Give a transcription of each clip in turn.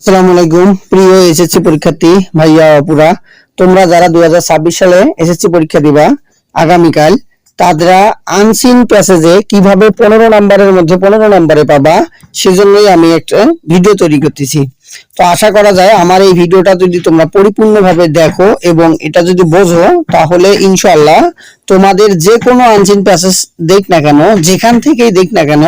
আসসালামু আলাইকুম প্রিয় এসএসসি পরীক্ষার্থী ভাইয়া আপুরা, তোমরা যারা 2026 সালে এসএসসি পরীক্ষা দিবা আগামীকাল, তারা আনসিন প্যাসেজে কিভাবে 15 নম্বরের মধ্যে 15 নম্বরে পাবা সেজন্যই আমি একটা ভিডিও তৈরি করতেছি। তো আশা করা যায় আমার এই ভিডিওটা যদি তোমরা পরিপূর্ণভাবে দেখো এবং এটা যদি বোঝো, তাহলে ইনশাআল্লাহ তোমাদের যে কোনো আনসিন প্যাসেজ দেখ না কেন, যেখান থেকেই দেখ না কেন,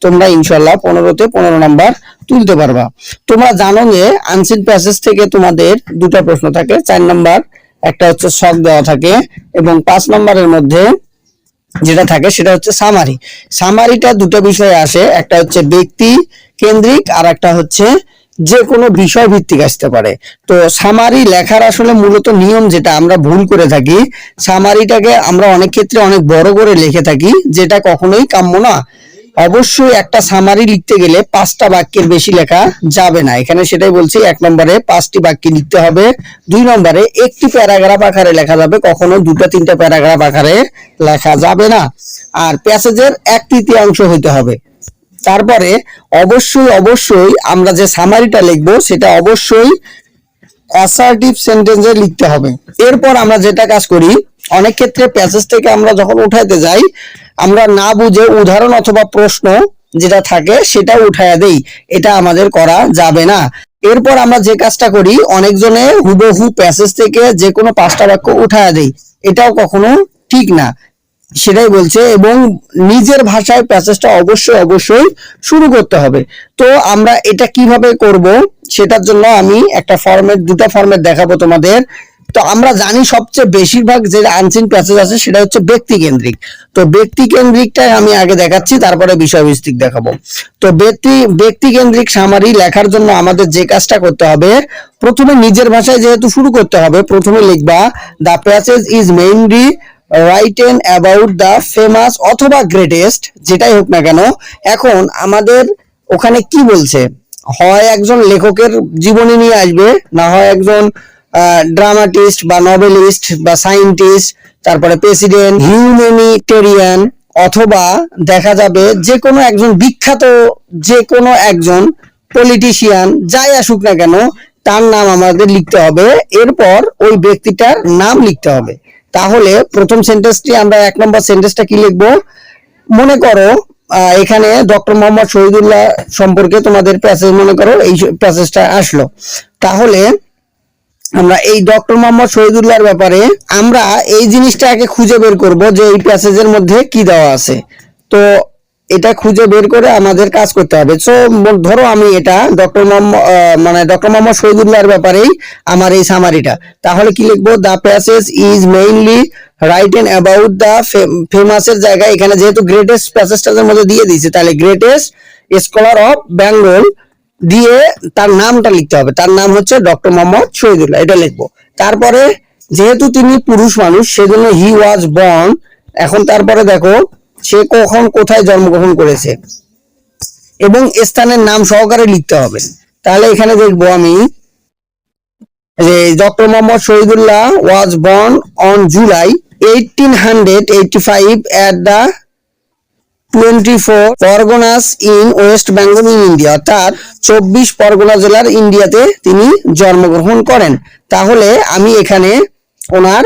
তোমরা ইনশাআল্লাহ 15তে 15 নাম্বার তুলতে পারবা। তোমরা জানো যে আনসিন প্যাসেজ থেকে তোমাদের দুটো প্রশ্ন থাকে, 4 নাম্বার একটা হচ্ছে শক দেওয়া থাকে এবং 5 নাম্বারের মধ্যে যেটা থাকে সেটা হচ্ছে সামারি। সামারিটা দুটো বিষয়ে আসে, একটা হচ্ছে ব্যক্তি কেন্দ্রিক আর একটা হচ্ছে যে কোনো বিষয় ভিত্তিক আসতে পারে। তো সামারি লেখার আসলে মূলত নিয়ম যেটা আমরা ভুল করে থাকি, সামারিটাকে আমরা অনেক ক্ষেত্রে অনেক বড় করে লিখে থাকি, যেটা কখনোই কাম্য না। অবশ্যই একটা সামারি লিখতে গেলে 5টা বাক্যের বেশি লেখা যাবে না। এখানে সেটাই বলছি, 1 নম্বরে 5টি বাক্য লিখতে হবে, 2 নম্বরে একটি প্যারাগ্রাফ আকারে লেখা যাবে, কখনো 2টা-3টা প্যারাগ্রাফ আকারে লেখা যাবে না। আর প্যাসেজের 1/3 হইতে হবে। তারপরে অবশ্যই অবশ্যই আমরা যে সামারিটা লিখবো সেটা অবশ্যই অ্যাসার্টিভ সেন্টেন্সে লিখতে হবে। এরপর আমরা যেটা কাজ করি, অনেক ক্ষেত্রে প্যাসেজ থেকে আমরা যখন উঠাইতে যাই, আমরা না বুঝে উদাহরণ অথবা প্রশ্ন যেটা থাকে সেটা উঠাইয়া দেই, এটা আমাদের করা যাবে না। এরপর আমরা যে কাজটা করি, অনেকজনে হুবহু প্যাসেজ থেকে যে কোনো 5টা বাক্য উঠাইয়া দেই, এটাও কখনো ঠিক না। সেটাই বলছে, এবং নিজের ভাষায় প্যাসেজটা অবশ্যই অবশ্যই শুরু করতে হবে। তো আমরা এটা কিভাবে করব সেটার জন্য আমি একটা ফরম্যাট, দুটো ফরম্যাট দেখাবো তোমাদের। তো আমরা জানি সবচেয়ে বেশিরভাগ যে আনসিন প্যাসেজ আছে সেটা হচ্ছে ব্যক্তি কেন্দ্রিক। তো ব্যক্তি কেন্দ্রিকটাই আমি আগে দেখাচ্ছি, তারপরে বিষয়ভিত্তিক দেখাবো। তো ব্যক্তি কেন্দ্রিক সামারি লেখার জন্য আমাদের যে কাজটা করতে হবে, প্রথমে নিজের ভাষায় যেহেতু শুরু করতে হবে, প্রথমে লিখবা the passage is mainly written about the famous অথবা গ্রেটেস্ট, যেটাই হোক না কেন। এখন আমাদের ওখানে কি বলছে, হয় একজন লেখকের জীবনী নিয়ে আসবে, না হয় একজন ড্রামাটিস্ট বা নভেলিস্ট বা সায়েন্টিস্ট, তারপরে প্রেসিডেন্ট, হিউম্যানিটেরিয়ান, অথবা দেখা যাবে যে কোনো একজন বিখ্যাত, যে কোনো একজন পলিটিশিয়ান, যাই আসুক না কেন তার নাম আমাদের লিখতে হবে। এরপর ওই ব্যক্তিটার নাম লিখতে হবে। তাহলে প্রথম সেন্টেন্সটি আমরা 1 নম্বর সেন্টেন্সটা কি লিখবো, মনে করো এখানে ডক্টর মোহাম্মদ শহীদুল্লাহ সম্পর্কে তোমাদের প্যাসেজ, মনে করো এই প্যাসেজটা আসলো, তাহলে আমরা এই ডক্টর মোহাম্মদ শহীদুল্লাহর ব্যাপারে আমরা এই জিনিসটাকে খুঁজে বের করব যে এই প্যাসেজের মধ্যে কি দেওয়া আছে। তো এটা খুঁজে বের করে আমাদের কাজ করতে হবে। সো ধরো আমি এটা ডক্টর মোহাম্মদ শহীদুল্লাহর ব্যাপারেই আমার এই সামারিটা, তাহলে কি লিখবো, the passage is mainly written about the ফেমাসের জায়গায় এখানে যেহেতু গ্রেটেস্ট প্যাসেজটার মধ্যে দিয়ে দিয়েছে, তাহলে গ্রেটেস্ট স্কলার অফ বেঙ্গল দিয়ে তার নামটা লিখতে হবে। তার নাম হচ্ছে ডক্টর মোহাম্মদ শহীদুল্লাহ, এটা লিখবো। তারপরে যেহেতু তিনি পুরুষ মানুষ সেজন্য হি ওয়াজ বর্ন। এখন তারপরে দেখো সে কখন কোথায় জন্মগ্রহণ করেছে এবং স্থানের নাম সহকারে লিখতে হবে। তাহলে এখানে দেখবো আমি যে doctor Mohammad Shahidullah was born on July 1885 at the 24 Parganas in West Bengal in India, অর্থাৎ 24 পরগনা জেলার ইন্ডিয়াতে তিনি জন্মগ্রহণ করেন। তাহলে আমি এখানে ওনার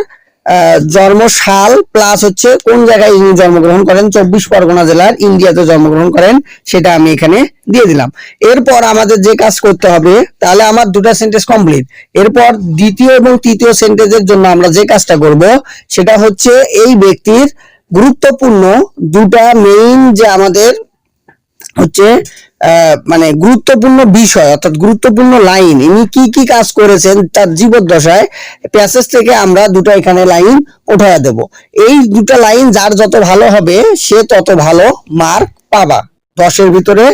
জন্মসাল প্লাস হচ্ছে কোন জায়গায় ইনি জন্মগ্রহণ করেন, 24 পরগনা জেলার ইন্ডিয়াতে জন্মগ্রহণ করেন, সেটা আমি এখানে দিয়ে দিলাম। এরপর আমাদের যে কাজ করতে হবে, তাহলে আমার দুটো সেন্টেন্স কমপ্লিট। এরপর দ্বিতীয় এবং তৃতীয় সেন্টেন্সের জন্য আমরা যে কাজটা করব সেটা হচ্ছে এই ব্যক্তির গুরুত্বপূর্ণ দুটা মেইন যে আমাদের হচ্ছে মানে গুরুত্বপূর্ণ বিষয়, অর্থাৎ গুরুত্বপূর্ণ লাইন, ইনি কি কি কাজ করেছেন তার জীবদ্দশায়, প্যাসেজ থেকে আমরা দুটো এখানে লাইন উঠাইয়া দেব। এই দুটো লাইন যার যত ভালো হবে সে তত ভালো মার্ক পাবা। 10-এর ভিতরে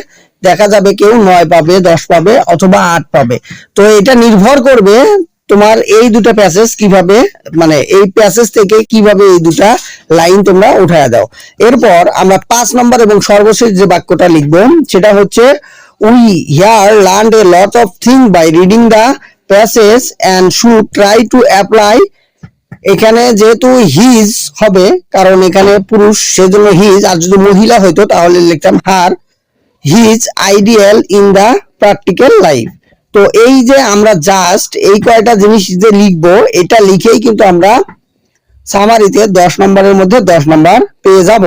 দেখা যাবে কেউ 9 পাবে, 10 পাবে, অথবা 8 পাবে। তো এটা নির্ভর করবে তোমার এই দুটো প্যাসেজ কিভাবে, মানে এই প্যাসেজ থেকে কিভাবে এই দুটা লাইন তোমরা উঠায়া দাও। এরপর আমরা 5 নম্বর এবং সর্বশেষ যে বাক্যটা লিখবো সেটা হচ্ছে we here learned a lot of thing by reading the passage and should try to apply. এখানে যেহেতু হিজ হবে, কারণ এখানে পুরুষ সেজন্য হিজ, আর যদি মহিলা হইতো তাহলে লিখতাম her, his ideal in the practical life. তো এই যে আমরা জাস্ট এই কয়টা জিনিস যে লিখবো, এটা লিখেই কিন্তু আমরা সামারিতে 10 নম্বরের মধ্যে 10 নম্বর পেয়ে যাব।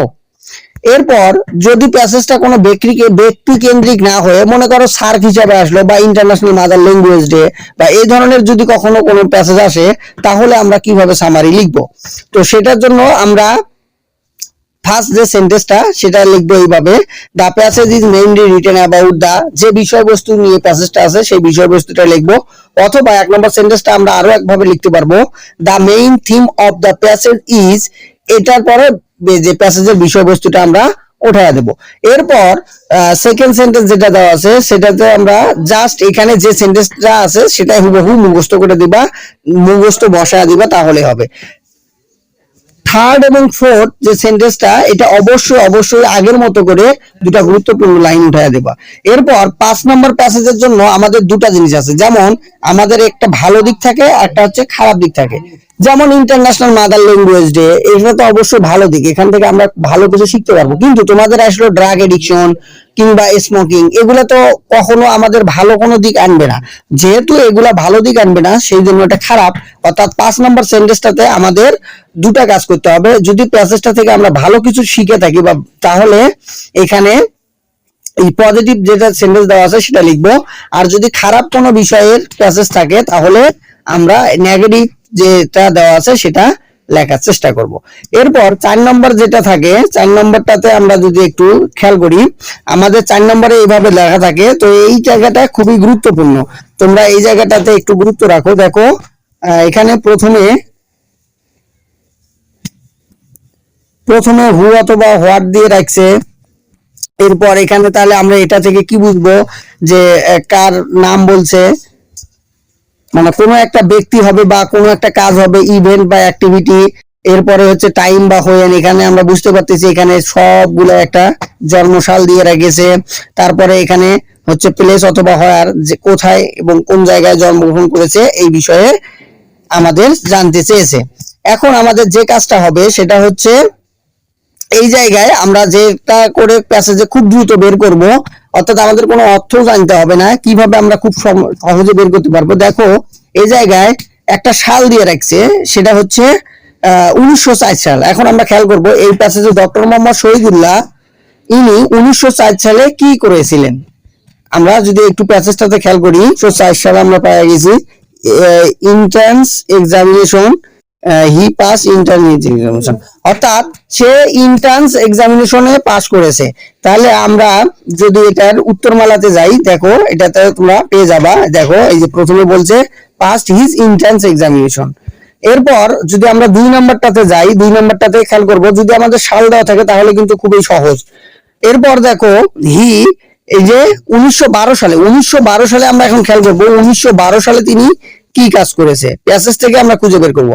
এরপর যদি প্যাসেজটা কোনো ব্যক্তি কেন্দ্রিক না হয়ে মনে করো সার্ক হিসাবে আসলো বা ইন্টারন্যাশনাল মাদার ল্যাঙ্গুয়েজ ডে বা এই ধরনের যদি কখনো কোনো প্যাসেজ আসে, তাহলে আমরা কিভাবে সামারি লিখবো? তো সেটার জন্য আমরা ফার্স্ট যে সেন্টেন্সটা সেটা লিখবো এইভাবে, the passage is mainly written about the, যে বিষয়বস্তু নিয়ে প্যাসেজটা আছে সেই বিষয়বস্তুটা লিখবো। অথবা 1 নম্বর সেন্টেন্সটা আমরা আরো একভাবে লিখতে পারবো, the main theme of the passage is, এটার পরে যে প্যাসেজের বিষয়বস্তুটা আমরা উঠায় দেব। এরপর সেকেন্ড সেন্টেন্স যেটা দেওয়া আছে সেটাতে আমরা জাস্ট এখানে যে সেন্টেন্সটা আছে সেটা হুবহু মুখস্থ করে দিবা, মুখস্থ বসায় দিবা, তাহলে হবে। থার্ড এবং ফোর্থ যে সেন্টেন্সটা, এটা অবশ্যই অবশ্যই আগের মতো করে দুটা গুরুত্বপূর্ণ লাইন উঠায় দেবা। এরপর 5 নম্বর প্যাসেজের জন্য আমাদের দুটা জিনিস আছে, যেমন আমাদের একটা ভালো দিক থাকে, একটা হচ্ছে খারাপ দিক থাকে। যেমন ইন্টারন্যাশনাল মাদার ল্যাঙ্গুয়েজ ডে, এটা তো অবশ্যই ভালো দিক, এখান থেকে আমরা ভালো কিছু শিখতে পারবো। কিন্তু তোমাদের আসলে ড্রাগ এডিকশন কিংবা স্মোকিং, এগুলো তো কখনো আমাদের ভালো কোনো দিক আনবে না। যেহেতু এগুলা ভালো দিক আনবে না, সেই জন্য এটা খারাপ। অর্থাৎ 5 নম্বর সেন্টেন্সটাতে আমাদের দুটা কাজ করতে হবে। যদি প্যাসেজটা থেকে আমরা ভালো কিছু শিখে থাকি বা, তাহলে এখানে এই পজিটিভ যেটা সেন্টেন্স দেওয়া আছে সেটা লিখবো। আর যদি খারাপ কোনো বিষয়ের প্যাসেজ থাকে, তাহলে আমরা নেগেটিভ যেটা দেওয়া আছে সেটা লেখার চেষ্টা করব। এরপর 4 নম্বর যেটা থাকে, 4 নম্বরটাতে আমরা যদি একটু খেয়াল করি, আমাদের 4 নম্বরে এইভাবে লেখা থাকে। তো এই জায়গাটা খুবই গুরুত্বপূর্ণ, তোমরা এই জায়গাটাতে একটু গুরুত্ব রাখো। দেখো এখানে প্রথমে হু অথবা হোয়াট দিয়ে রাখছে। এরপর এখানে তাহলে আমরা এটা থেকে কি বুঝবো যে কার নাম বলছে, মানে কোনো একটা ব্যক্তি হবে বা কোনো একটা কাজ হবে, ইভেন্ট বা অ্যাক্টিভিটি। এরপরে হচ্ছে টাইম বা হোয়েন, এখানে আমরা বুঝতে পারতেছি এখানে সবগুলো একটা জন্মসাল দিয়ে রেখেছে। তারপরে এখানে হচ্ছে প্লেস অথবা হোয়ার, যে কোথায় এবং কোন জায়গায় জন্মগ্রহণ করেছে এই বিষয়ে আমাদের জানতে চেয়েছে। এখন আমাদের যে কাজটা হবে সেটা হচ্ছে এই জায়গায় আমরা যেটা করে প্যাসেজে খুব দ্রুত বের করব, অর্থাৎ আমাদের কোনো অর্থ জানতে হবে না, কিভাবে আমরা খুব সহজে বের করতে পারবো। দেখো এই জায়গায় একটা সাল দিয়ে রাখছে, সেটা হচ্ছে 1904 সাল। এখন আমরা খেয়াল করব এই প্যাসেজে ডক্টর মোহাম্মদ শহীদুল্লাহ ইনি 1904 সালে কি করেছিলেন। আমরা যদি একটু প্যাসেজটাতে খেয়াল করি, 1904 সালে আমরা পেয়ে গেছি এন্ট্রান্স এক্সামিনেশন, হি পাস ইন্টারমিডিয়েট এক্সামিনেশন, অর্থাৎ সে এন্ট্রান্স এক্সামিনেশনে পাস করেছে। তাহলে আমরা যদি এটার উত্তরমালাতে যাই, দেখো এটাতে তোমরা পেয়ে যাবা। দেখো এই যে প্রথমে বলছে পাস্ট হিজ এন্ট্রান্স এক্সামিনেশন। এরপর যদি আমরা 2 নম্বরটাতে যাই, 2 নম্বরটাতে খেয়াল করব, যদি আমাদের সাল দেওয়া থাকে তাহলে কিন্তু খুবই সহজ। এরপর দেখো হি, এই যে 1912 সালে আমরা এখন খেয়াল করবো 1912 সালে তিনি কি কাজ করেছে, প্যাসেজ থেকে আমরা খুঁজে বের করব।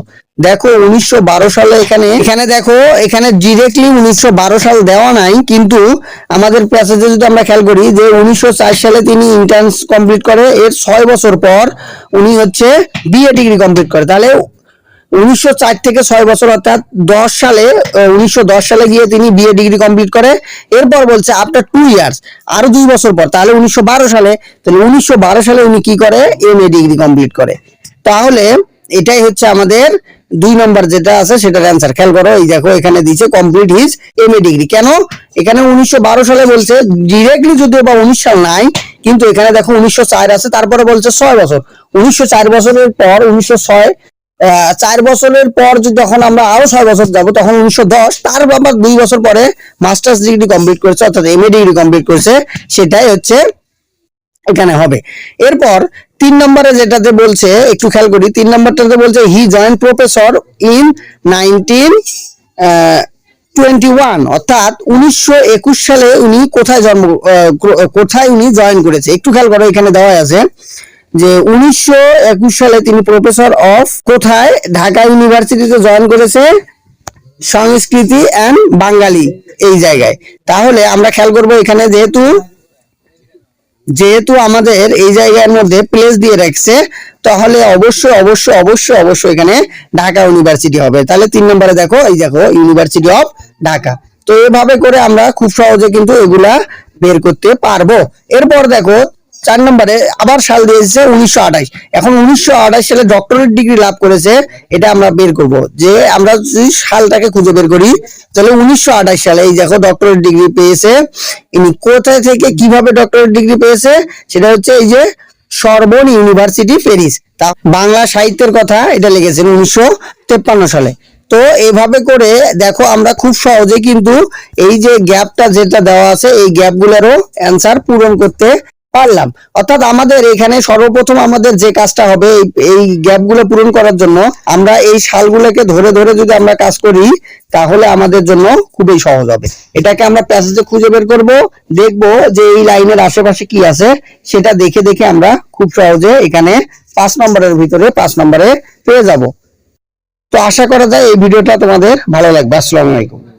দেখো 1912 সালে এখানে দেখো এখানে ডিরেক্টলি 1912 সাল দেওয়া নাই, কিন্তু আমাদের প্যাসেজে যদি আমরা খেয়াল করি যে 1904 সালে তিনি ইন্টার্নস কমপ্লিট করে, এর 6 বছর পর উনি হচ্ছে বিএ ডিগ্রি কমপ্লিট করে। তাহলে 1904 থেকে 6 বছর, অর্থাৎ 1910 সালে গিয়ে তিনি বিএ ডিগ্রি কমপ্লিট করে। এরপর বলছে আফটার 2 ইয়ার্স, আরো 2 বছর পর, তাহলে 1912 সালে, তাহলে 1912 সালে উনি কি করে, এমএ ডিগ্রি কমপ্লিট করে। তাহলে এটাই হচ্ছে আমাদের 2 নম্বর যেটা আছে সেটার অ্যান্সার। খেয়াল করো এই দেখো এখানে দিয়েছে কমপ্লিট হিজ এমএ ডিগ্রি। কেন এখানে 1912 সালে বলছে, ডিরেক্টলি যদিও বা 19 সাল নাই, কিন্তু এখানে দেখো 1904 আছে, তারপরে বলছে 6 বছর। 1904 বছরের পর 1906, 4 বছরের পর যখন আমরা আরো 6 বছর যাব তখন 1910, তার আবার 2 বছর পরে মাস্টার্স ডিগ্রি কমপ্লিট করেছে, অর্থাৎ এমএ ডিগ্রি কমপ্লিট করেছে, সেটাই হচ্ছে এখানে হবে। এরপর 3 নম্বরে যেটাতে বলছে একটু খেয়াল করি, 3 নম্বরটাতে বলছে হি জয়েন্ট প্রফেসর ইন 1921, অর্থাৎ 1921 সালে উনি কোথায় উনি জয়েন করেছে। একটু খেয়াল করো এখানে দেওয়া আছে যে 1921 সালে তিনি প্রফেসর অফ কোথায়, ঢাকা ইউনিভার্সিটিতে জয়েন করেছে সংস্কৃতি এন্ড বাঙালি এই জায়গায়। তাহলে আমরা খেয়াল করব এখানে যেহেতু আমাদের এই জায়গার মধ্যে প্লেস দিয়ে রাখছে, তাহলে অবশ্যই অবশ্যই অবশ্যই অবশ্যই এখানে ঢাকা ইউনিভার্সিটি হবে। তাহলে 3 নম্বরে দেখো এই দেখো ইউনিভার্সিটি অফ ঢাকা। তো এভাবে করে আমরা খুব সহজে কিন্তু এগুলা বের করতে পারবো। এরপর দেখো 4 নম্বরে আবার সাল দিয়েছে 1928। এখন 1928 সালে ডক্টরেট ডিগ্রি লাভ করেছে, এটা আমরা বের করব। যে আমরা যদি সালটাকে খুঁজে বের করি, তাহলে 1928 সালে এই দেখো ডক্টরেট ডিগ্রি পেয়েছে। ইনি কোথায় থেকে কিভাবে ডক্টরেট ডিগ্রি পেয়েছে, সেটা হচ্ছে এই যে সরবোন ইউনিভার্সিটি প্যারিস। তা বাংলা সাহিত্যের কথা এটা লিখেছেন 1953 সালে। তো এইভাবে করে দেখো আমরা খুব সহজে কিন্তু এই যে গ্যাপটা যেটা দেওয়া আছে এই গ্যাপগুলোরও অ্যান্সার পূরণ করতে পারলাম। অর্থাৎ আমাদের এখানে সর্বপ্রথম আমাদের যে কাজটা হবে এই গ্যাপগুলো পূরণ করার জন্য আমরা এই সালগুলোকে ধরে ধরে যদি আমরা কাজ করি, তাহলে আমাদের জন্য খুবই সহজ হবে। এটাকে আমরা প্যাসেজে খুঁজে বের করব, দেখব যে এই লাইনের আশেপাশে কি আছে, সেটা দেখে দেখে আমরা খুব সহজে এখানে 5 নম্বরের ভিতরে 5 নম্বরে পেয়ে যাব। তো আশা করা যায় এই ভিডিওটা তোমাদের ভালো লাগবে। আসসালামু আলাইকুম।